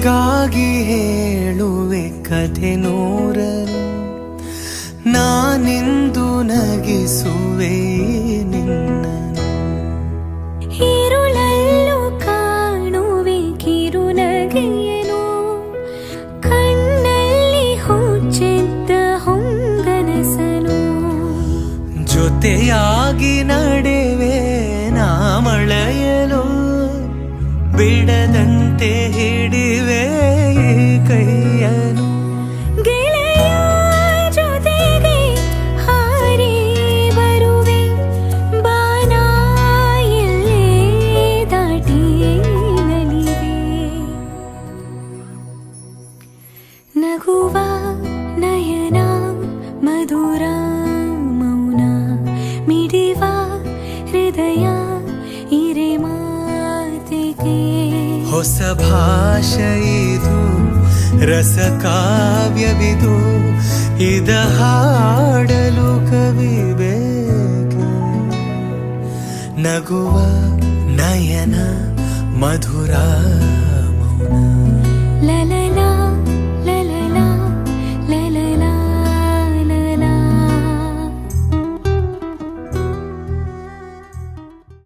ನಿನಗಾಗಿ ಹೇಳುವೆ ಕಥೆ ನೂರನು, ನಾನಿಂದು ನಗಿಸುವೆ ನಿನ್ನನು. ഇരുളല്ലു കാണുವೆ ಕಿರುನಗೆಯನು, ಕಣ್ಣಲ್ಲಿ ಹುಚ್ಚೆದ್ದ ಹೊಂಗನಸನು. ಜೊತೆಯಾಗಿ ನಡೆವೆ ನಾ ಮಳೆಯಲು, ಬಿಡದಂತೆ ಹಿಡಿವೆ ಕೈಯನು. ಗೆಳೆಯ ಜೊತೆಗೆ ಹಾರಿ ಬರುವೆ, ಬಾನ ಎಲ್ಲೇ ದಾಟಿ ನಲಿವೆ. ನಗುವ ನಯನ ಮಧುರ ಮೌನ, ಮಿಡಿವ ಹೃದಯ ಇರೆ ಮಾತಿಗೆ. ಹೊಸ ಭಾಷೆ ಇದು, ರಸ ಕಾವ್ಯವಿದು, ಇದ ಹಾಡಲು ಕವಿ ಬೇಕು. ನಗುವ ನಯನ ಮಧುರ